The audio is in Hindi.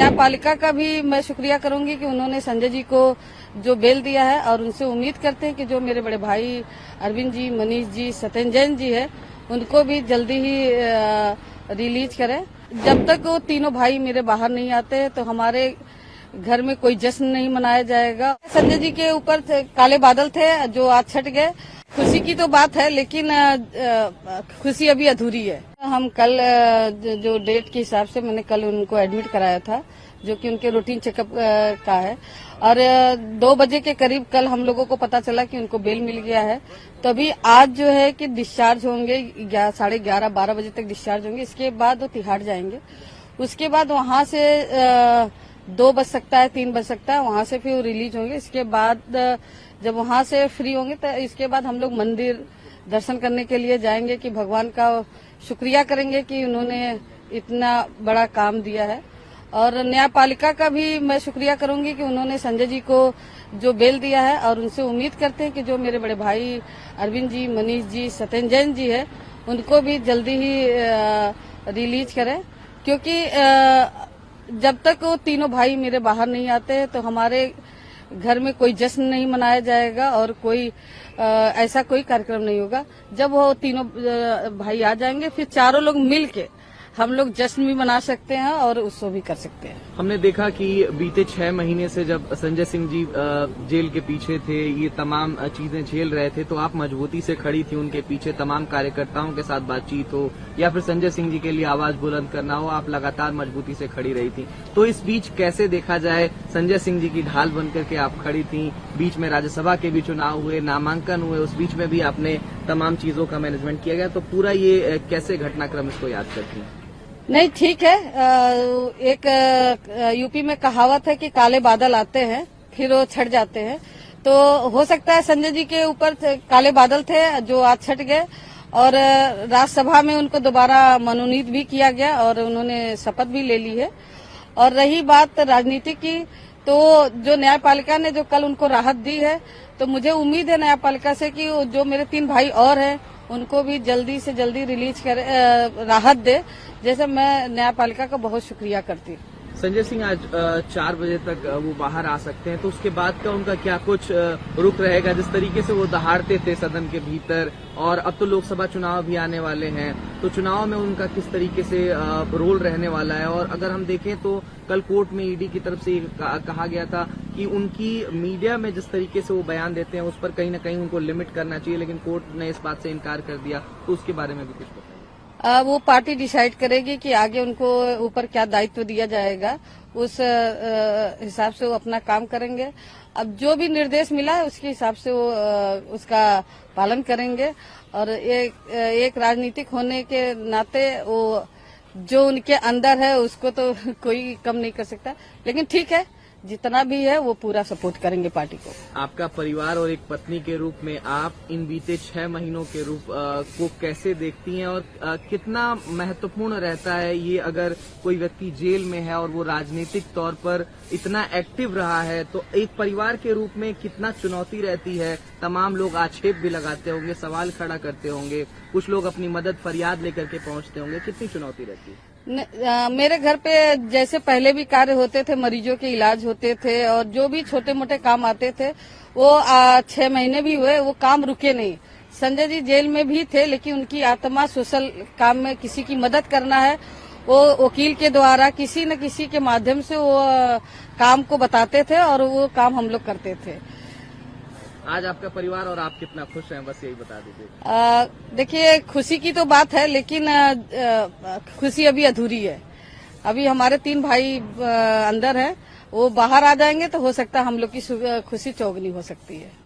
न्यायपालिका का भी मैं शुक्रिया करूंगी कि उन्होंने संजय जी को जो बेल दिया है, और उनसे उम्मीद करते हैं कि जो मेरे बड़े भाई अरविंद जी, मनीष जी, सत्येंद्र जैन जी है, उनको भी जल्दी ही रिलीज करें। जब तक वो तीनों भाई मेरे बाहर नहीं आते तो हमारे घर में कोई जश्न नहीं मनाया जाएगा। संजय जी के ऊपर काले बादल थे जो आज छट गए। खुशी की तो बात है, लेकिन खुशी अभी अधूरी है। हम कल जो डेट के हिसाब से मैंने कल उनको एडमिट कराया था, जो कि उनके रूटीन चेकअप का है, और 2 बजे के करीब कल हम लोगों को पता चला कि उनको बेल मिल गया है। तभी आज जो है कि डिस्चार्ज होंगे, 11:30-12 बजे तक डिस्चार्ज होंगे। इसके बाद वो तिहाड़ जाएंगे। उसके बाद वहां से 2 बज सकता है, 3 बज सकता है, वहां से फिर वो रिलीज होंगे। इसके बाद जब वहां से फ्री होंगे तो इसके बाद हम लोग मंदिर दर्शन करने के लिए जाएंगे, कि भगवान का शुक्रिया करेंगे कि उन्होंने इतना बड़ा काम दिया है। और न्यायपालिका का भी मैं शुक्रिया करूंगी कि उन्होंने संजय जी को जो बेल दिया है, और उनसे उम्मीद करते हैं कि जो मेरे बड़े भाई अरविंद जी, मनीष जी, सत्येंद्र जैन जी है, उनको भी जल्दी ही रिलीज करें। क्योंकि जब तक वो तीनों भाई मेरे बाहर नहीं आते तो हमारे घर में कोई जश्न नहीं मनाया जाएगा, और कोई ऐसा कोई कार्यक्रम नहीं होगा। जब वो तीनों भाई आ जाएंगे, फिर चारों लोग मिल के हम लोग जश्न भी मना सकते हैं और उत्सव भी कर सकते हैं। हमने देखा कि बीते 6 महीने से जब संजय सिंह जी जेल के पीछे थे, ये तमाम चीजें झेल रहे थे, तो आप मजबूती से खड़ी थी उनके पीछे। तमाम कार्यकर्ताओं के साथ बातचीत हो या फिर संजय सिंह जी के लिए आवाज बुलंद करना हो, आप लगातार मजबूती से खड़ी रही थी। तो इस बीच कैसे देखा जाए, संजय सिंह जी की ढाल बनकर के आप खड़ी थी। बीच में राज्यसभा के भी चुनाव हुए, नामांकन हुए, उस बीच में भी आपने तमाम चीजों का मैनेजमेंट किया गया। तो पूरा ये कैसे घटनाक्रम इसको याद करती हैं? नहीं, ठीक है। एक यूपी में कहावत है कि काले बादल आते हैं फिर वो छट जाते हैं। तो हो सकता है संजय जी के ऊपर काले बादल थे जो आज छट गए, और राज्यसभा में उनको दोबारा मनोनीत भी किया गया और उन्होंने शपथ भी ले ली है। और रही बात राजनीति की, तो जो न्यायपालिका ने जो कल उनको राहत दी है, तो मुझे उम्मीद है न्यायपालिका से कि जो मेरे 3 भाई और हैं उनको भी जल्दी से जल्दी रिलीज करे, राहत दे। जैसे मैं न्यायपालिका का बहुत शुक्रिया करती हूँ। संजय सिंह आज 4 बजे तक वो बाहर आ सकते हैं, तो उसके बाद का उनका क्या कुछ रुख रहेगा? जिस तरीके से वो दहाड़ते थे सदन के भीतर, और अब तो लोकसभा चुनाव भी आने वाले हैं, तो चुनाव में उनका किस तरीके से रोल रहने वाला है? और अगर हम देखें तो कल कोर्ट में ईडी की तरफ से कहा गया था कि उनकी मीडिया में जिस तरीके से वो बयान देते हैं उस पर कहीं न कहीं उनको लिमिट करना चाहिए, लेकिन कोर्ट ने इस बात से इनकार कर दिया। तो उसके बारे में भी कुछ बताइए। वो पार्टी डिसाइड करेगी कि आगे उनको ऊपर क्या दायित्व दिया जाएगा, उस हिसाब से वो अपना काम करेंगे। अब जो भी निर्देश मिला है उसके हिसाब से वो उसका पालन करेंगे। और एक राजनीतिक होने के नाते वो जो उनके अंदर है उसको तो कोई कम नहीं कर सकता, लेकिन ठीक है, जितना भी है वो पूरा सपोर्ट करेंगे पार्टी को। आपका परिवार और एक पत्नी के रूप में आप इन बीते 6 महीनों के रूप को कैसे देखती हैं, और कितना महत्वपूर्ण रहता है ये, अगर कोई व्यक्ति जेल में है और वो राजनीतिक तौर पर इतना एक्टिव रहा है, तो एक परिवार के रूप में कितना चुनौती रहती है? तमाम लोग आक्षेप भी लगाते होंगे, सवाल खड़ा करते होंगे, कुछ लोग अपनी मदद फरियाद लेकर के पहुंचते होंगे, कितनी चुनौती रहती है? मेरे घर पे जैसे पहले भी कार्य होते थे, मरीजों के इलाज होते थे और जो भी छोटे मोटे काम आते थे, वो 6 महीने भी हुए, वो काम रुके नहीं। संजय जी जेल में भी थे, लेकिन उनकी आत्मा सोशल काम में किसी की मदद करना है, वो वकील के द्वारा किसी न किसी के माध्यम से वो काम को बताते थे और वो काम हम लोग करते थे। आज आपका परिवार और आप कितना खुश हैं, बस यही बता दीजिए। देखिए, खुशी की तो बात है, लेकिन खुशी अभी अधूरी है। अभी हमारे 3 भाई अंदर हैं, वो बाहर आ जाएंगे तो हो सकता है हम लोग की खुशी चौगुनी हो सकती है।